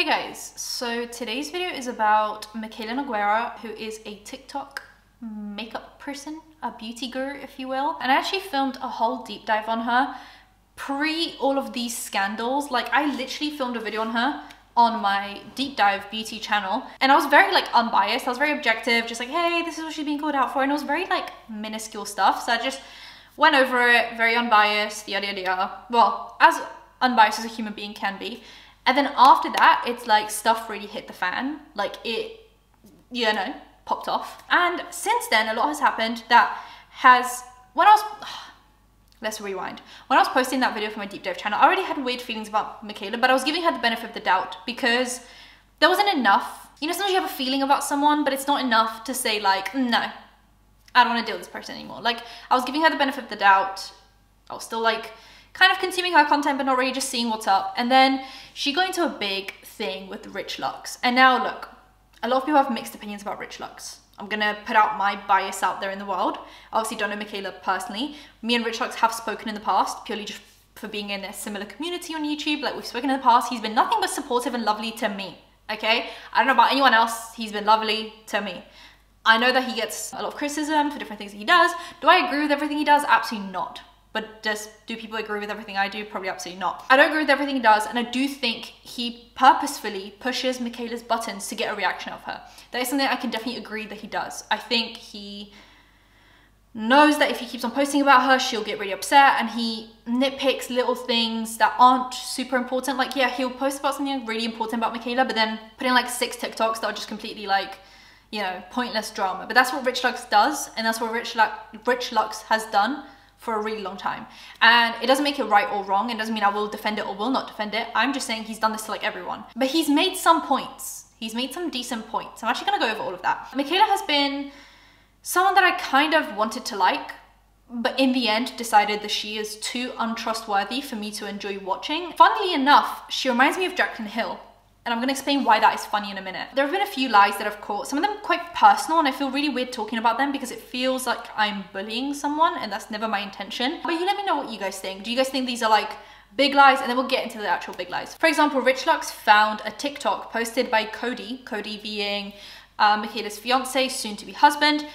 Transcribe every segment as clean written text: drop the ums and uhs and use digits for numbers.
Hey guys, so today's video is about Mikayla Nogueira, who is a TikTok makeup person, a beauty guru if you will. And I actually filmed a whole deep dive on her pre all of these scandals. Like I literally filmed a video on her on my deep dive beauty channel, and I was very like unbiased, I was very objective, just like, hey, this is what she's being called out for, and it was very like minuscule stuff, so I just went over it, very unbiased, yada yada yada. Well, as unbiased as a human being can be. And then after that, it's like stuff really hit the fan, like it, you know, popped off. And since then, a lot has happened that has, let's rewind. When I was posting that video for my deep dive channel, I already had weird feelings about Mikayla, but I was giving her the benefit of the doubt because there wasn't enough. You know, sometimes you have a feeling about someone, but it's not enough to say like, no, I don't want to deal with this person anymore. Like I was giving her the benefit of the doubt. I was still like kind of consuming her content, but not really, just seeing what's up. And then she got into a big thing with Rich Lux. And now look, a lot of people have mixed opinions about Rich Lux. I'm gonna put out my bias out there in the world. I obviously don't know Mikayla personally. Me and Rich Lux have spoken in the past, purely just for being in a similar community on YouTube. Like we've spoken in the past. He's been nothing but supportive and lovely to me, okay? I don't know about anyone else. He's been lovely to me. I know that he gets a lot of criticism for different things that he does. Do I agree with everything he does? Absolutely not. But do people agree with everything I do? Probably absolutely not. I don't agree with everything he does, and I do think he purposefully pushes Mikayla's buttons to get a reaction of her. That is something I can definitely agree that he does. I think he knows that if he keeps on posting about her, she'll get really upset, and he nitpicks little things that aren't super important. Like, yeah, he'll post about something really important about Mikayla, but then put in like 6 TikToks that are just completely like, you know, pointless drama. But that's what Rich Lux does, and that's what Rich Lux has done for a really long time. And it doesn't make it right or wrong. It doesn't mean I will defend it or will not defend it. I'm just saying he's done this to like everyone. But he's made some points. He's made some decent points. I'm actually gonna go over all of that. Mikayla has been someone that I kind of wanted to like, but in the end decided that she is too untrustworthy for me to enjoy watching. Funnily enough, she reminds me of Jaclyn Hill. And I'm gonna explain why that is funny in a minute. There have been a few lies that I've caught, some of them quite personal, and I feel really weird talking about them because it feels like I'm bullying someone, and that's never my intention. But you let me know what you guys think. Do you guys think these are like big lies? And then we'll get into the actual big lies. For example, Rich Lux found a TikTok posted by Cody being Mikayla's fiance, soon to be husband.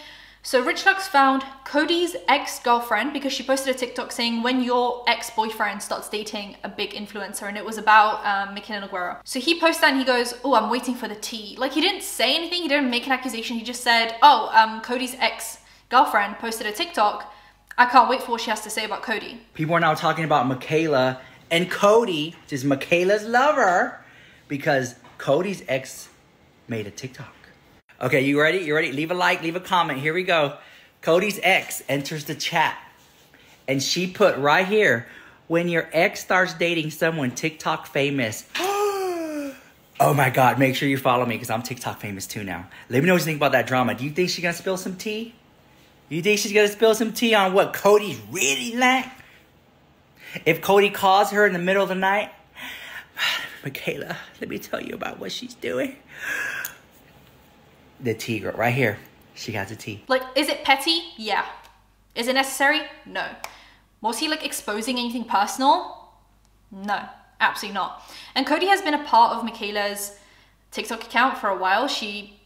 So Rich Lux found Cody's ex-girlfriend because she posted a TikTok saying when your ex-boyfriend starts dating a big influencer, and it was about Mikayla Nogueira. So he posted that and he goes, oh, I'm waiting for the tea. Like he didn't say anything, he didn't make an accusation, he just said, oh, Cody's ex-girlfriend posted a TikTok. I can't wait for what she has to say about Cody. People are now talking about Mikayla and Cody, which is Mikayla's lover, because Cody's ex made a TikTok. Okay, you ready? You ready? Leave a like, leave a comment. Here we go. Cody's ex enters the chat. And she put right here, when your ex starts dating someone TikTok famous. Oh my God, make sure you follow me because I'm TikTok famous too now. Let me know what you think about that drama. Do you think she's going to spill some tea? You think she's going to spill some tea on what Cody's really like? If Cody calls her in the middle of the night, Mikayla, let me tell you about what she's doing. The tea, girl, right here. She got the tea. Like, is it petty? Yeah. Is it necessary? No. Was he like exposing anything personal? No, absolutely not. And Cody has been a part of Mikayla's TikTok account for a while. She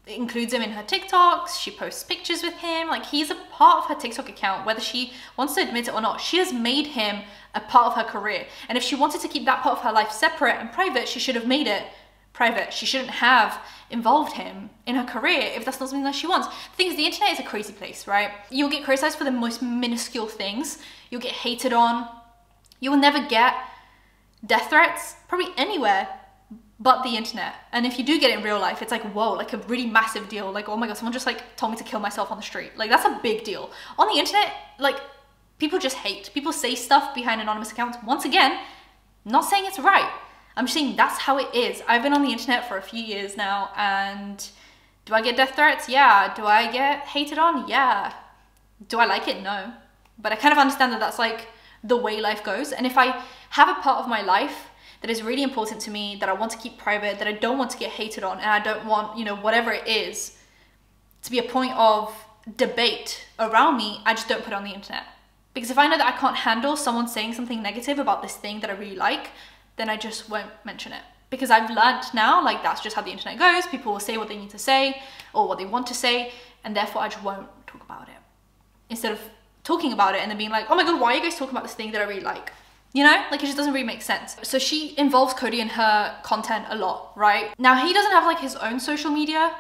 includes him in her TikToks. She posts pictures with him. Like he's a part of her TikTok account, whether she wants to admit it or not. She has made him a part of her career. And if she wanted to keep that part of her life separate and private, she should have made it private. She shouldn't have involved him in her career if that's not something that she wants. The thing is, the internet is a crazy place, right? You'll get criticized for the most minuscule things. You'll get hated on. You will never get death threats, probably anywhere but the internet. And if you do get it in real life, it's like, whoa, like a really massive deal. Like, oh my God, someone just like told me to kill myself on the street. Like that's a big deal. On the internet, like people just hate. People say stuff behind anonymous accounts. Once again, not saying it's right. I'm just saying that's how it is. I've been on the internet for a few years now, and do I get death threats? Yeah. Do I get hated on? Yeah. Do I like it? No. But I kind of understand that that's like the way life goes. And if I have a part of my life that is really important to me, that I want to keep private, that I don't want to get hated on, and I don't want, you know, whatever it is, to be a point of debate around me, I just don't put it on the internet. Because if I know that I can't handle someone saying something negative about this thing that I really like, then I just won't mention it. because I've learned now, like, that's just how the internet goes. People will say what they need to say or what they want to say, and therefore I just won't talk about it. Instead of talking about it and then being like, oh my god, why are you guys talking about this thing that I really like? You know, like, it just doesn't really make sense. So she involves Cody in her content a lot, right? Now, he doesn't have like his own social media,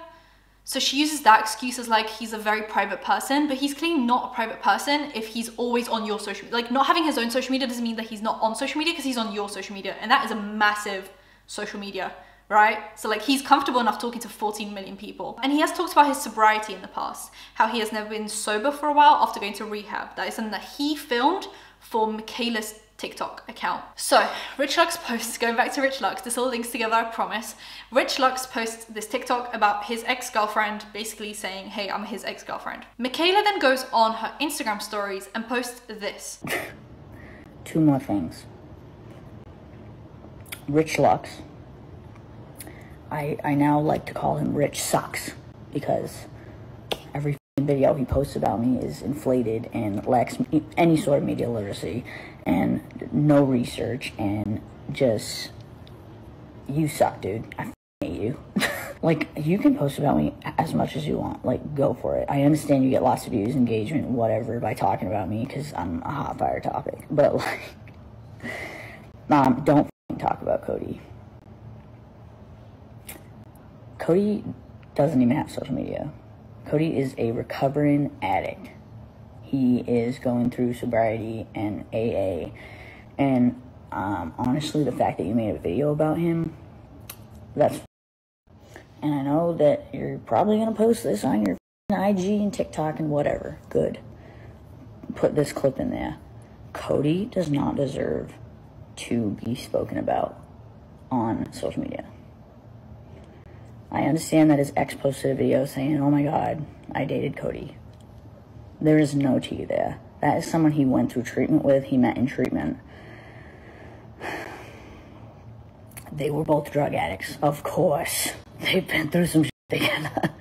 so she uses that excuse as like he's a very private person, but he's clearly not a private person if he's always on your social media. Like, not having his own social media doesn't mean that he's not on social media, because he's on your social media, and that is a massive social media, right? So like, he's comfortable enough talking to 14 million people. And he has talked about his sobriety in the past, how he has never been sober for a while after going to rehab. That is something that he filmed for Mikayla's TikTok account. So Rich Lux posts, going back to Rich Lux, this all links together, I promise. Rich Lux posts this TikTok about his ex-girlfriend, basically saying, hey, I'm his ex-girlfriend. Mikayla then goes on her Instagram stories and posts this. 2 more things. Rich Lux. I now like to call him Rich Sucks, because every video he posts about me is inflated and lacks any sort of media literacy and no research, and just, you suck, dude. I hate you. Like, you can post about me as much as you want. Like, go for it. I understand you get lots of views, engagement, whatever, by talking about me, because I'm a hot fire topic. But, like, don't talk about Cody. Cody doesn't even have social media. Cody is a recovering addict. He is going through sobriety and AA. And honestly, the fact that you made a video about him, that's... And I know that you're probably going to post this on your IG and TikTok and whatever. Good. Put this clip in there. Cody does not deserve to be spoken about on social media. I understand that his ex posted a video saying, oh my god, I dated Cody. There is no tea there. That is someone he went through treatment with, he met in treatment. They were both drug addicts, of course. They've been through some shit together.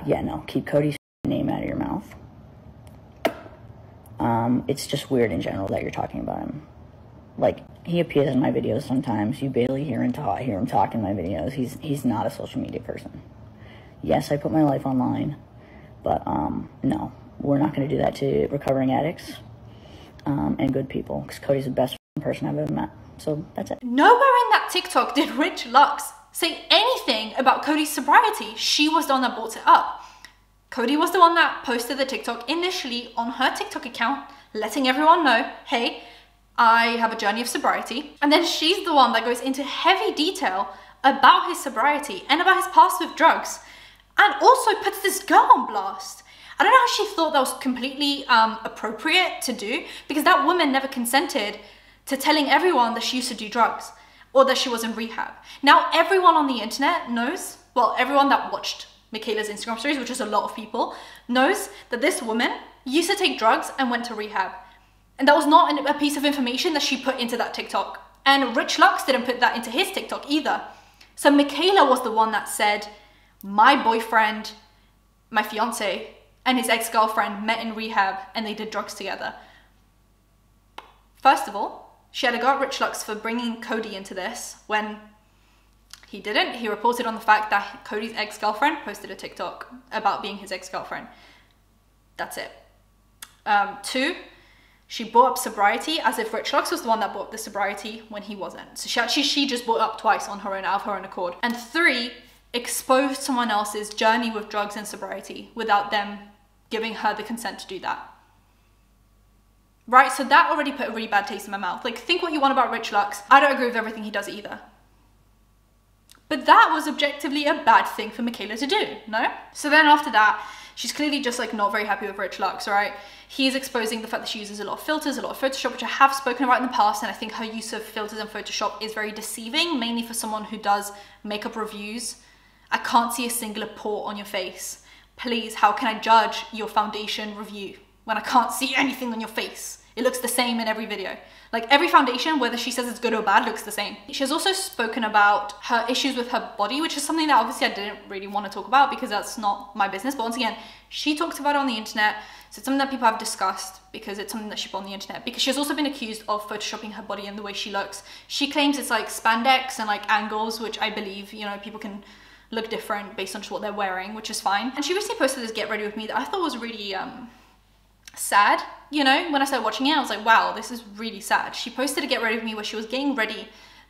Yeah, no, keep Cody's name out of your mouth. It's just weird in general that you're talking about him. Like, he appears in my videos sometimes. You barely hear him talk in my videos. He's not a social media person. Yes, I put my life online, but no, we're not going to do that to recovering addicts and good people, because Cody's the best person I've ever met. So that's it. Nowhere in that TikTok did Rich Lux say anything about Cody's sobriety. She was the one that brought it up. Cody was the one that posted the TikTok initially on her TikTok account, letting everyone know, hey, I have a journey of sobriety. And then she's the one that goes into heavy detail about his sobriety and about his past with drugs, and also puts this girl on blast. I don't know how she thought that was completely appropriate to do, because that woman never consented to telling everyone that she used to do drugs or that she was in rehab. Now, everyone on the internet knows, well, everyone that watched Mikayla's Instagram stories, which is a lot of people, knows that this woman used to take drugs and went to rehab. And that was not a piece of information that she put into that TikTok. And Rich Lux didn't put that into his TikTok either. So Mikayla was the one that said, my boyfriend, my fiance, and his ex-girlfriend met in rehab and they did drugs together. First of all, she had to go at Rich Lux for bringing Cody into this when he didn't. He reported on the fact that Cody's ex-girlfriend posted a TikTok about being his ex-girlfriend. That's it. 2, she brought up sobriety as if Rich Lux was the one that brought up the sobriety when he wasn't. So she just brought it up twice on her own, out of her own accord. And 3, exposed someone else's journey with drugs and sobriety without them giving her the consent to do that. Right, so that already put a really bad taste in my mouth. Like, think what you want about Rich Lux. I don't agree with everything he does either. But that was objectively a bad thing for Mikayla to do, no? So then after that, she's clearly just like not very happy with Rich Lux, right? He's exposing the fact that she uses a lot of filters, a lot of Photoshop, which I have spoken about in the past, and I think her use of filters and Photoshop is very deceiving, mainly for someone who does makeup reviews. I can't see a singular pore on your face. Please, how can I judge your foundation review when I can't see anything on your face? It looks the same in every video. Like every foundation, whether she says it's good or bad, looks the same. She has also spoken about her issues with her body, which is something that obviously I didn't really want to talk about because that's not my business. But once again, she talks about it on the internet. So it's something that people have discussed because it's something that she put on the internet. Because she has also been accused of photoshopping her body and the way she looks. She claims it's like spandex and like angles, which I believe, you know, people can look different based on just what they're wearing, which is fine. And she recently posted this Get Ready With Me that I thought was really sad. You know, when I started watching it, I was like, wow, this is really sad. She posted a Get Ready With Me where she was getting ready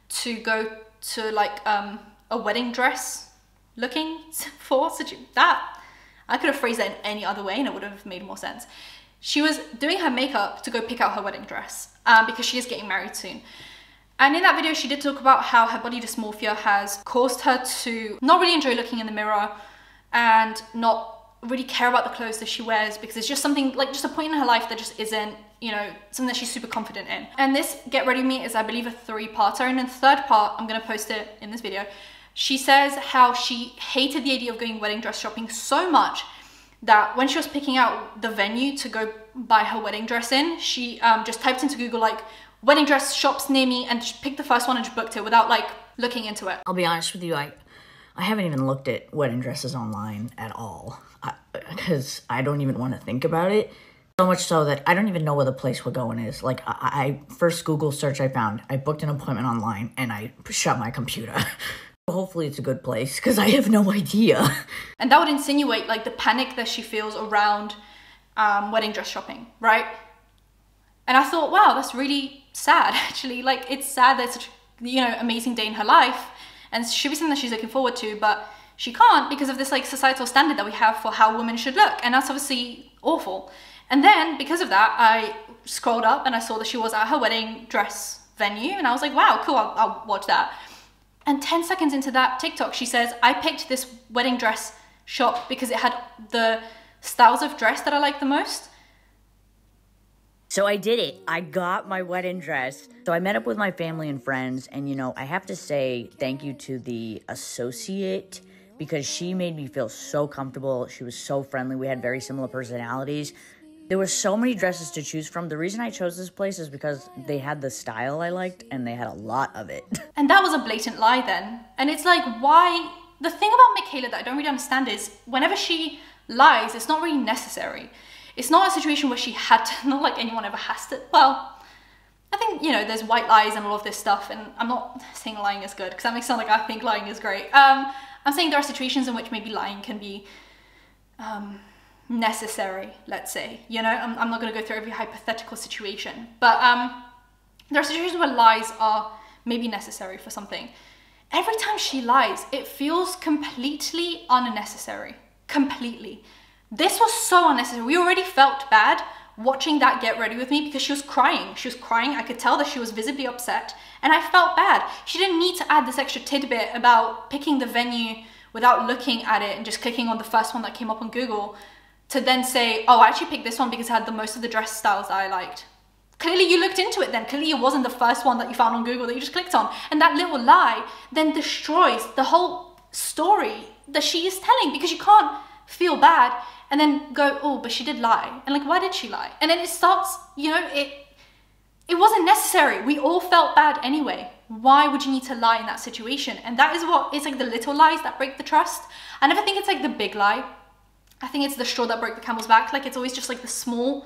to go to like a wedding dress looking for that. I could have phrased that in any other way and it would have made more sense. She was doing her makeup to go pick out her wedding dress because she is getting married soon. And in that video, she did talk about how her body dysmorphia has caused her to not really enjoy looking in the mirror and not really care about the clothes that she wears because it's just something like just a point in her life that just isn't, you know, something that she's super confident in. And this Get Ready With Me is, I believe, a 3-parter. And in the 3rd part, I'm going to post it in this video. She says how she hated the idea of going wedding dress shopping so much that when she was picking out the venue to go buy her wedding dress in, she just typed into Google like wedding dress shops near me and just picked the first one and just booked it without like looking into it. I'll be honest with you, I haven't even looked at wedding dresses online at all because I don't even want to think about it. So much so that I don't even know where the place we're going is. Like I first Google search I found, I booked an appointment online and I shut my computer. Hopefully it's a good place because I have no idea. And that would insinuate like the panic that she feels around wedding dress shopping, right? And I thought, wow, that's really sad actually. Like it's sad that it's such a, you know, amazing day in her life and it should be something that she's looking forward to, but she can't because of this like societal standard that we have for how women should look. And that's obviously awful. And then because of that, I scrolled up and I saw that she was at her wedding dress venue and I was like, wow, cool, I'll watch that. And 10 seconds into that TikTok, she says, I picked this wedding dress shop because it had the styles of dress that I like the most. So I did it. I got my wedding dress. So I met up with my family and friends, and you know, I have to say thank you to the associate because she made me feel so comfortable. She was so friendly. We had very similar personalities. There were so many dresses to choose from. The reason I chose this place is because they had the style I liked and they had a lot of it. And that was a blatant lie then. And it's like, why? The thing about Mikayla that I don't really understand is whenever she lies, it's not really necessary. It's not a situation where she had to, not like anyone ever has to. Well, I think, you know, there's white lies and all of this stuff. And I'm not saying lying is good because that makes it sound like I think lying is great. I'm saying there are situations in which maybe lying can be necessary, let's say. You know, I'm not going to go through every hypothetical situation. But there are situations where lies are maybe necessary for something. Every time she lies, it feels completely unnecessary. Completely. This was so unnecessary. We already felt bad watching that Get Ready With Me because she was crying. She was crying. I could tell that she was visibly upset and I felt bad. She didn't need to add this extra tidbit about picking the venue without looking at it and just clicking on the first one that came up on Google to then say, oh, I actually picked this one because it had the most of the dress styles that I liked. Clearly you looked into it then. Clearly it wasn't the first one that you found on Google that you just clicked on. And that little lie then destroys the whole story that she is telling because you can't feel bad and then go, oh, but she did lie. And like, why did she lie? And then it starts, you know, it wasn't necessary. We all felt bad anyway. Why would you need to lie in that situation? And that is what, it's like the little lies that break the trust. I never think it's like the big lie. I think it's the straw that broke the camel's back. Like it's always just like the small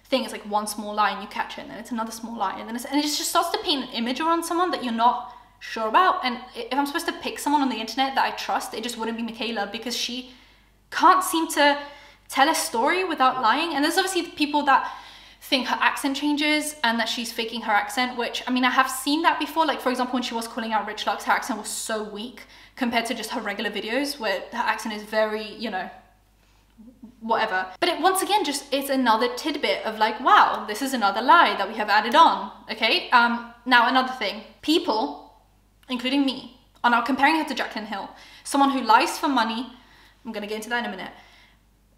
thing. It's like one small lie and you catch it and then it's another small lie. And then it just starts to paint an image around someone that you're not sure about. And if I'm supposed to pick someone on the internet that I trust, it just wouldn't be Mikayla because she can't seem to tell a story without lying. And there's obviously people that think her accent changes and that she's faking her accent, which, I mean, I have seen that before. Like, for example, when she was calling out Rich Lux, her accent was so weak compared to just her regular videos where her accent is very, you know, whatever. But it, once again, just, it's another tidbit of like, wow, this is another lie that we have added on, okay? Now, another thing. People, including me, are now comparing her to Jaclyn Hill, someone who lies for money. I'm gonna get into that in a minute.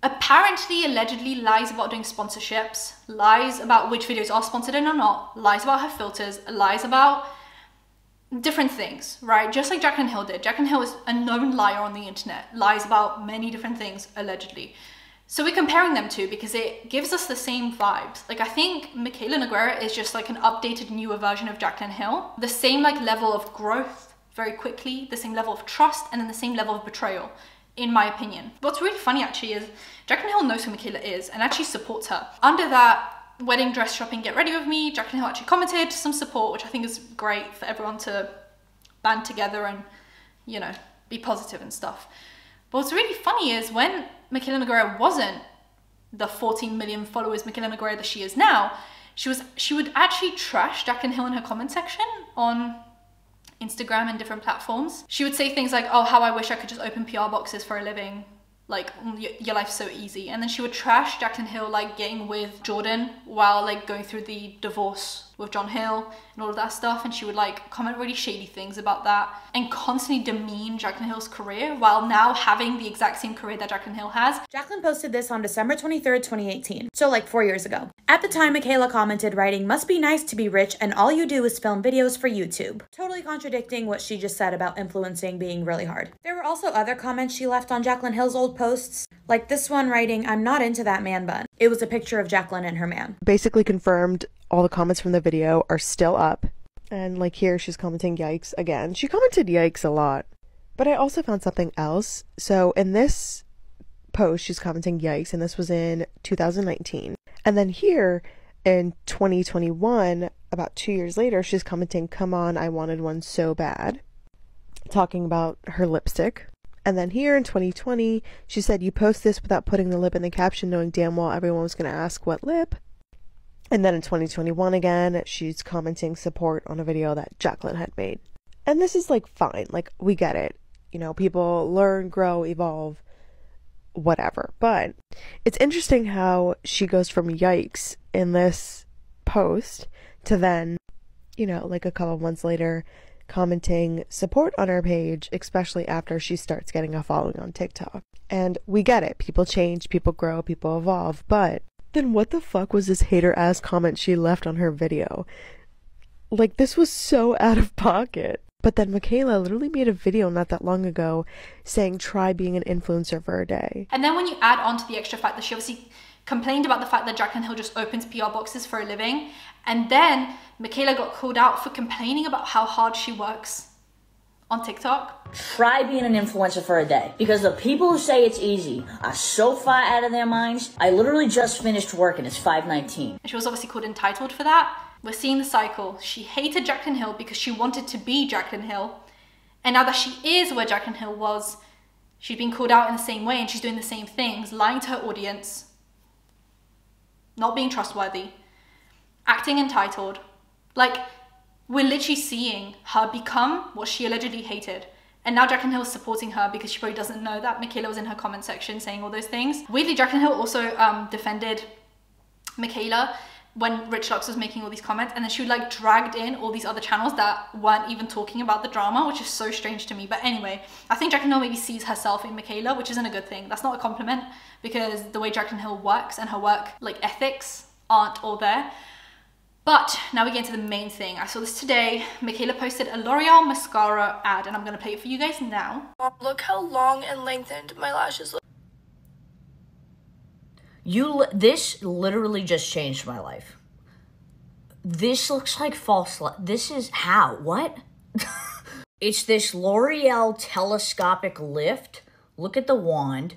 Apparently, allegedly lies about doing sponsorships, lies about which videos are sponsored in or not, lies about her filters, lies about different things, right? Just like Jaclyn Hill did. Jaclyn Hill is a known liar on the internet, lies about many different things, allegedly. So we're comparing them two because it gives us the same vibes. Like I think Mikayla Nogueira is just like an updated, newer version of Jaclyn Hill. The same like level of growth very quickly, the same level of trust, and then the same level of betrayal, in my opinion. What's really funny actually is Jaclyn Hill knows who Mikayla is and actually supports her. Under that wedding dress shopping, get ready with me, Jaclyn Hill actually commented some support, which I think is great for everyone to band together and, you know, be positive and stuff. But what's really funny is when Mikayla Nogueira wasn't the 14 million followers Mikayla Nogueira that she is now, she would actually trash Jaclyn Hill in her comment section on Instagram and different platforms. She would say things like, oh, how I wish I could just open PR boxes for a living. Like, your life's so easy. And then she would trash Jaclyn Hill like getting with Jordan while like going through the divorce with John Hill and all of that stuff. And she would like comment really shady things about that and constantly demean Jaclyn Hill's career while now having the exact same career that Jaclyn Hill has. Jaclyn posted this on December 23rd, 2018. So like 4 years ago. At the time, Mikayla commented writing, "Must be nice to be rich and all you do is film videos for YouTube." Totally contradicting what she just said about influencing being really hard. There were also other comments she left on Jaclyn Hill's old posts, like this one writing, "I'm not into that man bun." It was a picture of Jaclyn and her man. Basically confirmed all the comments from the video are still up. And like here, she's commenting yikes again. She commented yikes a lot. But I also found something else. So in this post, she's commenting yikes, and this was in 2019. And then here in 2021, about 2 years later, she's commenting, "Come on, I wanted one so bad," talking about her lipstick. And then here in 2020, she said, "You post this without putting the lip in the caption, knowing damn well everyone was going to ask what lip." And then in 2021 again, she's commenting support on a video that Jaclyn had made. And this is like fine, like we get it. You know, people learn, grow, evolve, whatever. But it's interesting how she goes from yikes in this post to then, you know, like a couple months later, commenting support on her page, especially after she starts getting a following on TikTok. And we get it. People change, people grow, people evolve. But then what the fuck was this hater-ass comment she left on her video? Like, this was so out of pocket. But then Mikayla literally made a video not that long ago saying, "Try being an influencer for a day." And then when you add on to the extra fact that she obviously complained about the fact that Jaclyn Hill just opens PR boxes for a living, and then Mikayla got called out for complaining about how hard she works on TikTok. Try being an influencer for a day. Because the people who say it's easy are so far out of their minds. I literally just finished work and it's 5:19. And she was obviously called entitled for that. We're seeing the cycle. She hated Jaclyn Hill because she wanted to be Jaclyn Hill. And now that she is where Jaclyn Hill was, she's been called out in the same way and she's doing the same things, lying to her audience, not being trustworthy, acting entitled. Like, we're literally seeing her become what she allegedly hated. And now Jaclyn Hill is supporting her because she probably doesn't know that Mikayla was in her comment section saying all those things. Weirdly, Jaclyn Hill also defended Mikayla when Rich Lux was making all these comments, and then she would like dragged in all these other channels that weren't even talking about the drama, which is so strange to me. But anyway, I think Jaclyn Hill maybe sees herself in Mikayla, which isn't a good thing. That's not a compliment because the way Jaclyn Hill works and her work like ethics aren't all there. But now we get into the main thing. I saw this today. Mikayla posted a L'Oreal mascara ad, and I'm gonna play it for you guys now. Look how long and lengthened my lashes look. This literally just changed my life. This looks like false light. This is how? What? It's this L'Oreal telescopic lift. Look at the wand.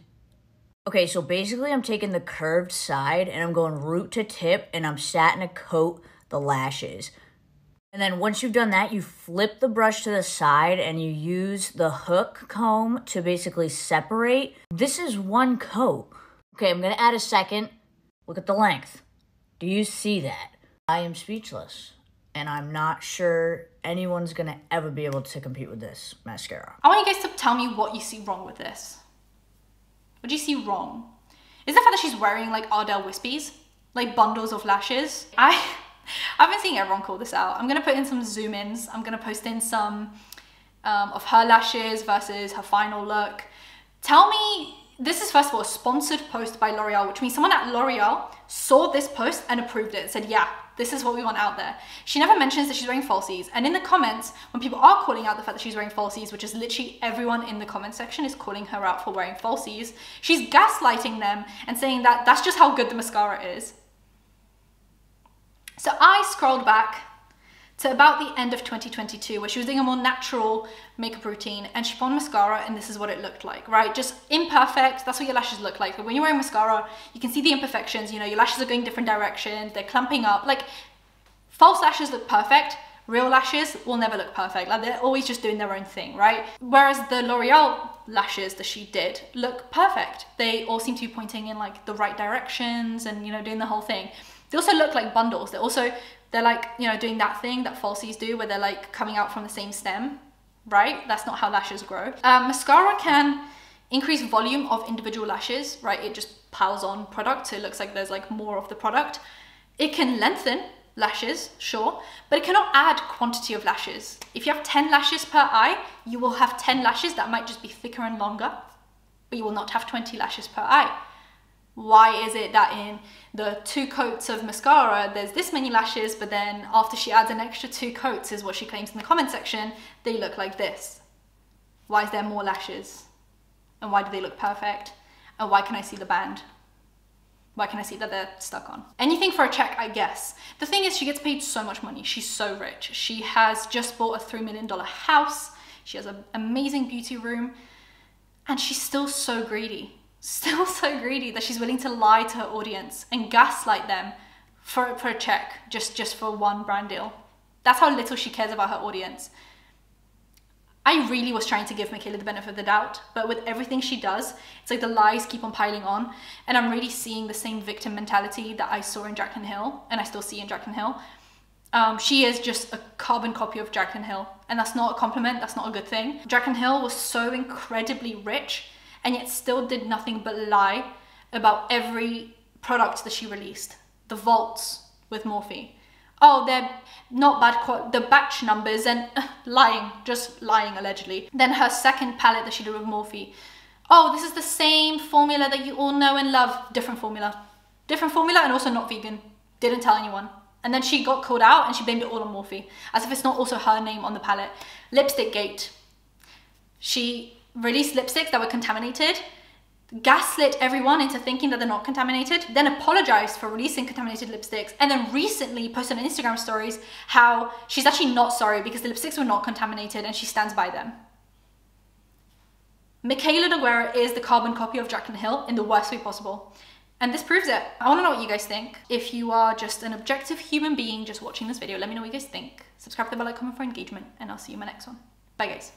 Okay, so basically I'm taking the curved side and I'm going root to tip and I'm satin to coat the lashes. And then once you've done that, you flip the brush to the side and you use the hook comb to basically separate. This is one coat. Okay, I'm gonna add a second. Look at the length. Do you see that? I am speechless. And I'm not sure anyone's gonna ever be able to compete with this mascara. I want you guys to tell me what you see wrong with this. What do you see wrong? Is the fact that she's wearing like Ardell Wispies? Like bundles of lashes? I've been seeing everyone call this out. I'm gonna put in some zoom ins. I'm gonna post in some of her lashes versus her final look. Tell me, this is first of all a sponsored post by L'Oreal, which means someone at L'Oreal saw this post and approved it. Said, yeah, This is what we want out there. She never mentions that she's wearing falsies. And in the comments, when people are calling out the fact that she's wearing falsies, which is literally everyone in the comment section is calling her out for wearing falsies, she's gaslighting them and saying that that's just how good the mascara is. So I scrolled back to about the end of 2022 where she was doing a more natural makeup routine and she put on mascara and this is what it looked like, right? Just imperfect, that's what your lashes look like. But when you're wearing mascara, you can see the imperfections, you know, your lashes are going different directions, they're clumping up. Like, false lashes look perfect, real lashes will never look perfect. Like, they're always just doing their own thing, right? Whereas the L'Oreal lashes that she did look perfect. They all seem to be pointing in like the right directions and, you know, doing the whole thing. They also look like bundles. They're like, you know, doing that thing that falsies do where they're like coming out from the same stem, right? That's not how lashes grow. Mascara can increase volume of individual lashes, right? It just piles on product, so it looks like there's like more of the product. It can lengthen lashes, sure, but it cannot add quantity of lashes. If you have 10 lashes per eye, you will have 10 lashes that might just be thicker and longer, but you will not have 20 lashes per eye. Why is it that in the 2 coats of mascara, there's this many lashes, but then after she adds an extra 2 coats, is what she claims in the comment section, they look like this? Why is there more lashes? And why do they look perfect? And why can I see the band? Why can I see that they're stuck on? Anything for a check, I guess. The thing is, she gets paid so much money. She's so rich. She has just bought a $3 million house. She has an amazing beauty room. And she's still so greedy. Still so greedy that she's willing to lie to her audience and gaslight them for a check, just for one brand deal. That's how little she cares about her audience. I really was trying to give Mikayla the benefit of the doubt, but with everything she does, it's like the lies keep on piling on, and I'm really seeing the same victim mentality that I saw in Jaclyn Hill, and I still see in Jaclyn Hill. She is just a carbon copy of Jaclyn Hill, and that's not a compliment, that's not a good thing. Jaclyn Hill was so incredibly rich, and yet still did nothing but lie about every product that she released. The vaults with Morphe. Oh, they're not bad, the batch numbers, and lying, just lying allegedly. Then her second palette that she did with Morphe. Oh, this is the same formula that you all know and love. Different formula. Different formula and also not vegan. Didn't tell anyone. And then she got called out and she blamed it all on Morphe, as if it's not also her name on the palette. Lipstick gate. She released lipsticks that were contaminated, gaslit everyone into thinking that they're not contaminated, then apologized for releasing contaminated lipsticks, and then recently posted on Instagram stories how she's actually not sorry because the lipsticks were not contaminated and she stands by them. Mikayla Nogueira is the carbon copy of Jaclyn Hill in the worst way possible. And this proves it. I want to know what you guys think. If you are just an objective human being just watching this video, let me know what you guys think. Subscribe to the bell, like, comment for engagement, and I'll see you in my next one. Bye guys.